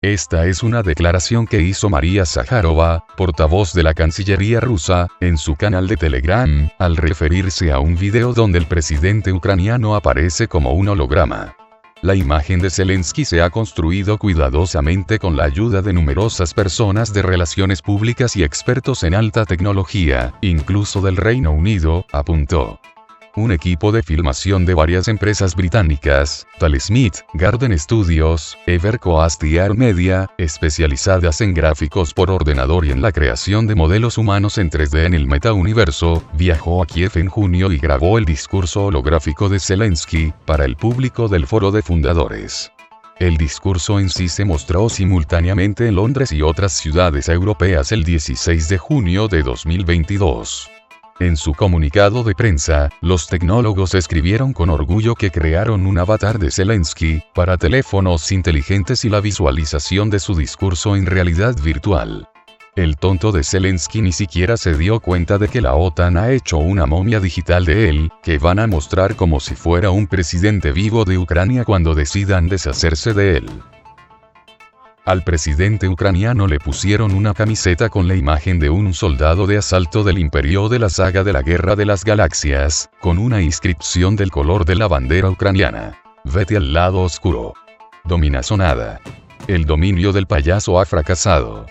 Esta es una declaración que hizo María Zakharova, portavoz de la Cancillería rusa, en su canal de Telegram, al referirse a un video donde el presidente ucraniano aparece como un holograma. La imagen de Zelensky se ha construido cuidadosamente con la ayuda de numerosas personas de relaciones públicas y expertos en alta tecnología, incluso del Reino Unido, apuntó. Un equipo de filmación de varias empresas británicas, Tal Smith, Garden Studios, Evercoast y Art Media, especializadas en gráficos por ordenador y en la creación de modelos humanos en 3D en el metauniverso, viajó a Kiev en junio y grabó el discurso holográfico de Zelensky, para el público del Foro de Fundadores. El discurso en sí se mostró simultáneamente en Londres y otras ciudades europeas el 16 de junio de 2022. En su comunicado de prensa, los tecnólogos escribieron con orgullo que crearon un avatar de Zelensky, para teléfonos inteligentes y la visualización de su discurso en realidad virtual. El tonto de Zelensky ni siquiera se dio cuenta de que la OTAN ha hecho una momia digital de él, que van a mostrar como si fuera un presidente vivo de Ucrania cuando decidan deshacerse de él. Al presidente ucraniano le pusieron una camiseta con la imagen de un soldado de asalto del Imperio de la saga de la Guerra de las Galaxias, con una inscripción del color de la bandera ucraniana. Vete al lado oscuro. Dominazonada. El dominio del payaso ha fracasado.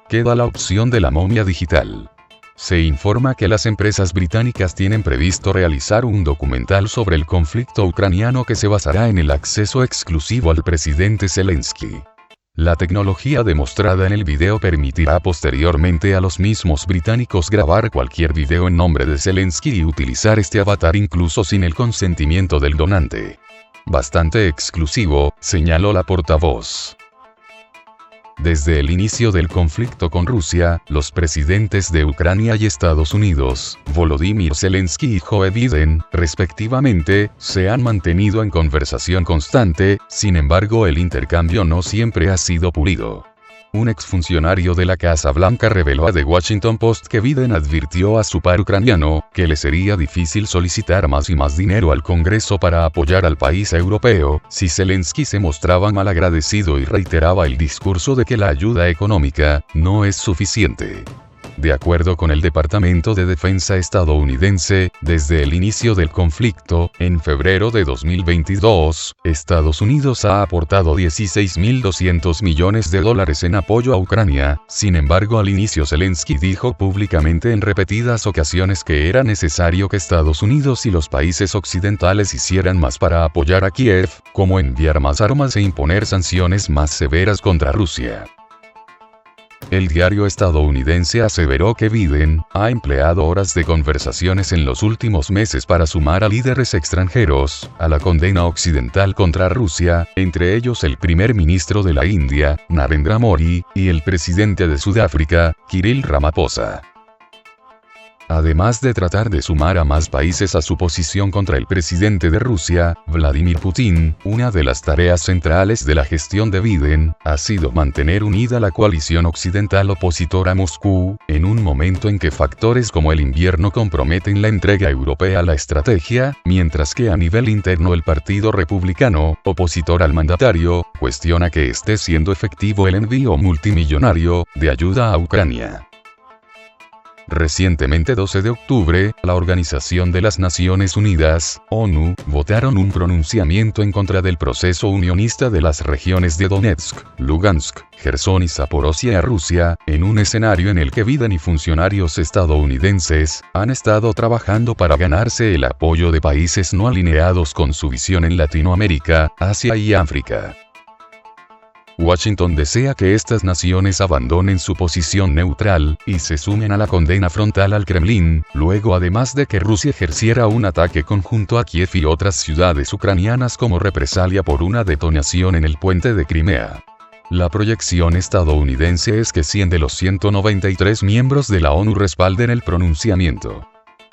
Queda la opción de la momia digital. Se informa que las empresas británicas tienen previsto realizar un documental sobre el conflicto ucraniano que se basará en el acceso exclusivo al presidente Zelensky. La tecnología demostrada en el video permitirá posteriormente a los mismos británicos grabar cualquier video en nombre de Zelensky y utilizar este avatar incluso sin el consentimiento del donante. Bastante exclusivo, señaló la portavoz. Desde el inicio del conflicto con Rusia, los presidentes de Ucrania y Estados Unidos, Volodymyr Zelensky y Joe Biden, respectivamente, se han mantenido en conversación constante, sin embargo el intercambio no siempre ha sido pulido. Un exfuncionario de la Casa Blanca reveló a The Washington Post que Biden advirtió a su par ucraniano, que le sería difícil solicitar más y más dinero al Congreso para apoyar al país europeo, si Zelensky se mostraba malagradecido y reiteraba el discurso de que la ayuda económica no es suficiente. De acuerdo con el Departamento de Defensa estadounidense, desde el inicio del conflicto, en febrero de 2022, Estados Unidos ha aportado $16.200 millones en apoyo a Ucrania. Sin embargo, al inicio Zelensky dijo públicamente en repetidas ocasiones que era necesario que Estados Unidos y los países occidentales hicieran más para apoyar a Kiev, como enviar más armas e imponer sanciones más severas contra Rusia. El diario estadounidense aseveró que Biden ha empleado horas de conversaciones en los últimos meses para sumar a líderes extranjeros a la condena occidental contra Rusia, entre ellos el primer ministro de la India, Narendra Modi, y el presidente de Sudáfrica, Cyril Ramaphosa. Además de tratar de sumar a más países a su posición contra el presidente de Rusia, Vladimir Putin, una de las tareas centrales de la gestión de Biden ha sido mantener unida la coalición occidental opositora a Moscú, en un momento en que factores como el invierno comprometen la entrega europea a la estrategia, mientras que a nivel interno el Partido Republicano, opositor al mandatario, cuestiona que esté siendo efectivo el envío multimillonario de ayuda a Ucrania. Recientemente 12 de octubre, la Organización de las Naciones Unidas, ONU, votaron un pronunciamiento en contra del proceso unionista de las regiones de Donetsk, Lugansk, Jersón y Zaporozhia a Rusia, en un escenario en el que Biden y funcionarios estadounidenses han estado trabajando para ganarse el apoyo de países no alineados con su visión en Latinoamérica, Asia y África. Washington desea que estas naciones abandonen su posición neutral, y se sumen a la condena frontal al Kremlin, luego además de que Rusia ejerciera un ataque conjunto a Kiev y otras ciudades ucranianas como represalia por una detonación en el puente de Crimea. La proyección estadounidense es que 100 de los 193 miembros de la ONU respalden el pronunciamiento.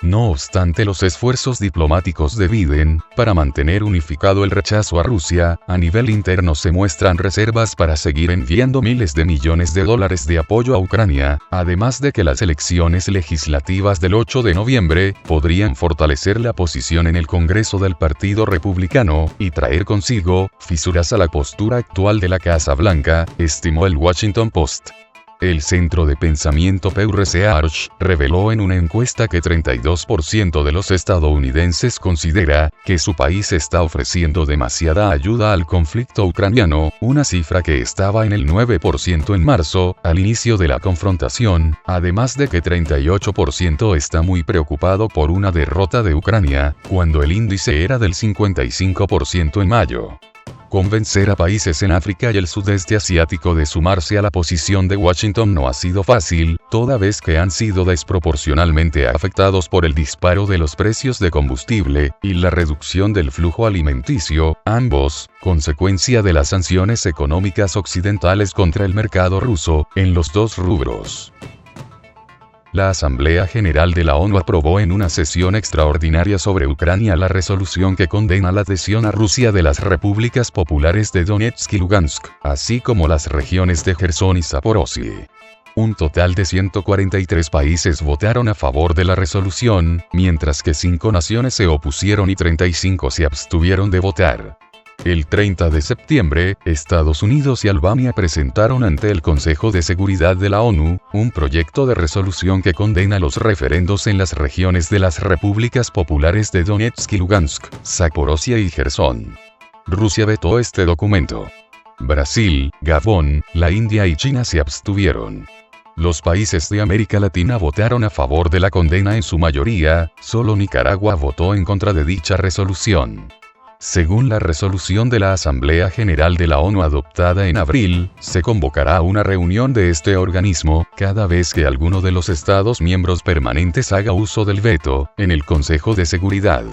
No obstante, los esfuerzos diplomáticos de Biden, para mantener unificado el rechazo a Rusia, a nivel interno se muestran reservas para seguir enviando miles de millones de dólares de apoyo a Ucrania, además de que las elecciones legislativas del 8 de noviembre podrían fortalecer la posición en el Congreso del Partido Republicano y traer consigo fisuras a la postura actual de la Casa Blanca, estimó el Washington Post. El Centro de Pensamiento Pew Research reveló en una encuesta que 32% de los estadounidenses considera que su país está ofreciendo demasiada ayuda al conflicto ucraniano, una cifra que estaba en el 9% en marzo, al inicio de la confrontación, además de que 38% está muy preocupado por una derrota de Ucrania, cuando el índice era del 55% en mayo. Convencer a países en África y el sudeste asiático de sumarse a la posición de Washington no ha sido fácil, toda vez que han sido desproporcionalmente afectados por el disparo de los precios de combustible y la reducción del flujo alimenticio, ambos, consecuencia de las sanciones económicas occidentales contra el mercado ruso, en los dos rubros. La Asamblea General de la ONU aprobó en una sesión extraordinaria sobre Ucrania la resolución que condena la adhesión a Rusia de las repúblicas populares de Donetsk y Lugansk, así como las regiones de Jersón y Zaporozhye. Un total de 143 países votaron a favor de la resolución, mientras que 5 naciones se opusieron y 35 se abstuvieron de votar. El 30 de septiembre, Estados Unidos y Albania presentaron ante el Consejo de Seguridad de la ONU, un proyecto de resolución que condena los referendos en las regiones de las repúblicas populares de Donetsk y Lugansk, Zaporozhye y Jersón. Rusia vetó este documento. Brasil, Gabón, la India y China se abstuvieron. Los países de América Latina votaron a favor de la condena en su mayoría, solo Nicaragua votó en contra de dicha resolución. Según la resolución de la Asamblea General de la ONU adoptada en abril, se convocará una reunión de este organismo, cada vez que alguno de los Estados miembros permanentes haga uso del veto, en el Consejo de Seguridad.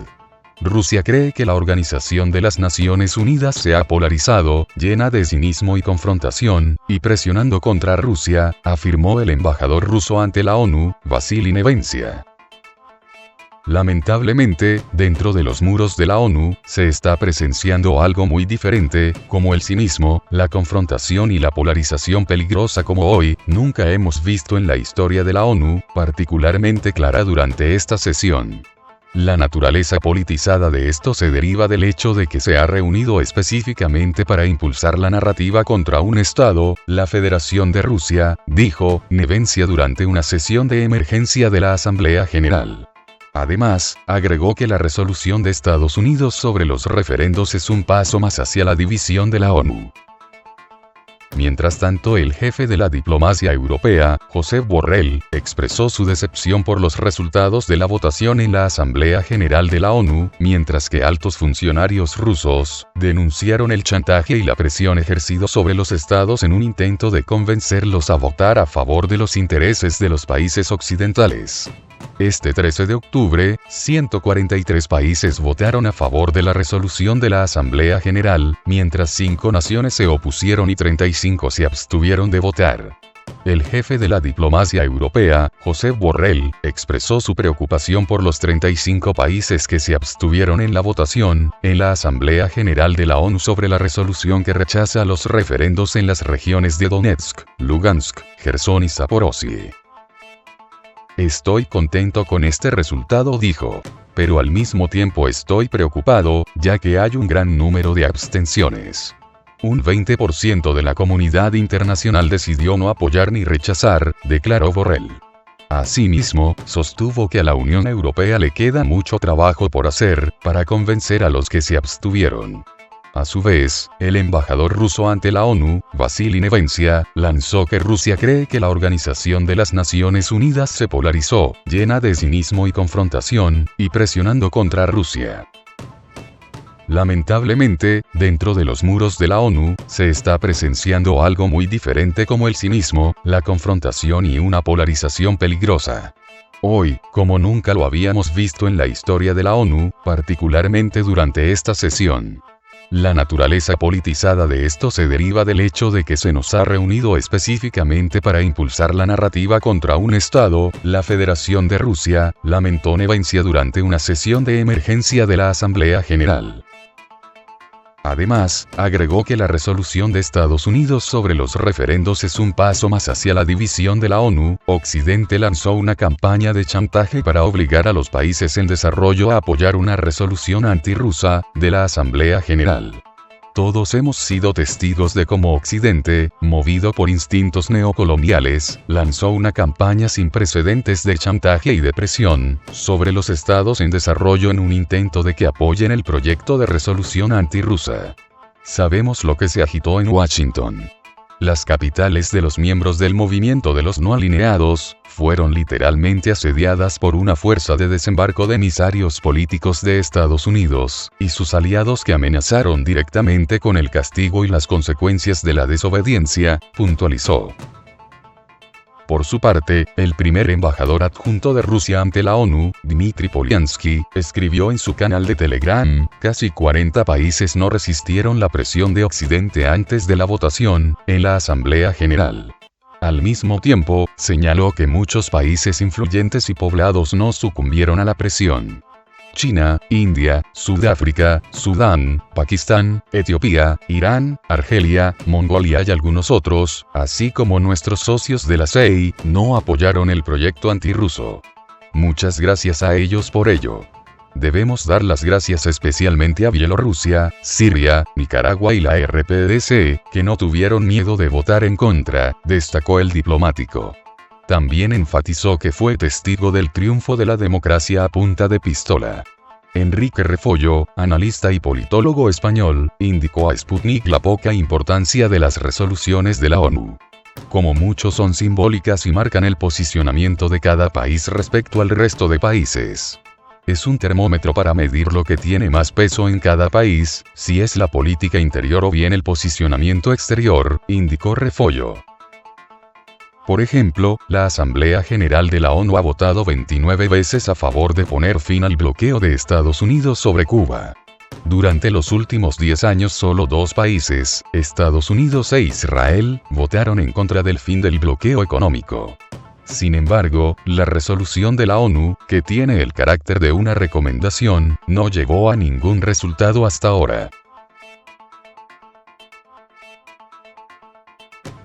Rusia cree que la Organización de las Naciones Unidas se ha polarizado, llena de cinismo y confrontación, y presionando contra Rusia, afirmó el embajador ruso ante la ONU, Vasily Nevencia. Lamentablemente, dentro de los muros de la ONU, se está presenciando algo muy diferente, como el cinismo, la confrontación y la polarización peligrosa como hoy, nunca hemos visto en la historia de la ONU, particularmente clara durante esta sesión. La naturaleza politizada de esto se deriva del hecho de que se ha reunido específicamente para impulsar la narrativa contra un Estado, la Federación de Rusia, dijo Nevencia durante una sesión de emergencia de la Asamblea General. Además, agregó que la resolución de Estados Unidos sobre los referendos es un paso más hacia la división de la ONU. Mientras tanto, el jefe de la diplomacia europea, Josep Borrell, expresó su decepción por los resultados de la votación en la Asamblea General de la ONU, mientras que altos funcionarios rusos denunciaron el chantaje y la presión ejercidos sobre los estados en un intento de convencerlos a votar a favor de los intereses de los países occidentales. Este 13 de octubre, 143 países votaron a favor de la resolución de la Asamblea General, mientras 5 naciones se opusieron y 35 se abstuvieron de votar. El jefe de la diplomacia europea, Josep Borrell, expresó su preocupación por los 35 países que se abstuvieron en la votación, en la Asamblea General de la ONU sobre la resolución que rechaza los referendos en las regiones de Donetsk, Lugansk, Jersón y Zaporozhye. Estoy contento con este resultado, dijo. Pero al mismo tiempo estoy preocupado, ya que hay un gran número de abstenciones. Un 20% de la comunidad internacional decidió no apoyar ni rechazar, declaró Borrell. Asimismo, sostuvo que a la Unión Europea le queda mucho trabajo por hacer, para convencer a los que se abstuvieron. A su vez, el embajador ruso ante la ONU, Vasily Nevencia, lanzó que Rusia cree que la Organización de las Naciones Unidas se polarizó, llena de cinismo y confrontación, y presionando contra Rusia. Lamentablemente, dentro de los muros de la ONU, se está presenciando algo muy diferente como el cinismo, la confrontación y una polarización peligrosa. Hoy, como nunca lo habíamos visto en la historia de la ONU, particularmente durante esta sesión. La naturaleza politizada de esto se deriva del hecho de que se nos ha reunido específicamente para impulsar la narrativa contra un Estado. La Federación de Rusia lamentó nevancia durante una sesión de emergencia de la Asamblea General. Además, agregó que la resolución de Estados Unidos sobre los referendos es un paso más hacia la división de la ONU. Occidente lanzó una campaña de chantaje para obligar a los países en desarrollo a apoyar una resolución antirrusa de la Asamblea General. Todos hemos sido testigos de cómo Occidente, movido por instintos neocoloniales, lanzó una campaña sin precedentes de chantaje y de presión sobre los estados en desarrollo en un intento de que apoyen el proyecto de resolución antirrusa. Sabemos lo que se agitó en Washington. Las capitales de los miembros del movimiento de los no alineados fueron literalmente asediadas por una fuerza de desembarco de emisarios políticos de Estados Unidos y sus aliados que amenazaron directamente con el castigo y las consecuencias de la desobediencia, puntualizó. Por su parte, el primer embajador adjunto de Rusia ante la ONU, Dmitry Polyansky, escribió en su canal de Telegram: casi 40 países no resistieron la presión de Occidente antes de la votación en la Asamblea General. Al mismo tiempo, señaló que muchos países influyentes y poblados no sucumbieron a la presión. China, India, Sudáfrica, Sudán, Pakistán, Etiopía, Irán, Argelia, Mongolia y algunos otros, así como nuestros socios de la CEI, no apoyaron el proyecto antirruso. Muchas gracias a ellos por ello. Debemos dar las gracias especialmente a Bielorrusia, Siria, Nicaragua y la RPDC, que no tuvieron miedo de votar en contra, destacó el diplomático. También enfatizó que fue testigo del triunfo de la democracia a punta de pistola. Enrique Refollo, analista y politólogo español, indicó a Sputnik la poca importancia de las resoluciones de la ONU. Como muchos son simbólicas y marcan el posicionamiento de cada país respecto al resto de países. Es un termómetro para medir lo que tiene más peso en cada país, si es la política interior o bien el posicionamiento exterior, indicó Refollo. Por ejemplo, la Asamblea General de la ONU ha votado 29 veces a favor de poner fin al bloqueo de Estados Unidos sobre Cuba. Durante los últimos 10 años solo 2 países, Estados Unidos e Israel, votaron en contra del fin del bloqueo económico. Sin embargo, la resolución de la ONU, que tiene el carácter de una recomendación, no llegó a ningún resultado hasta ahora.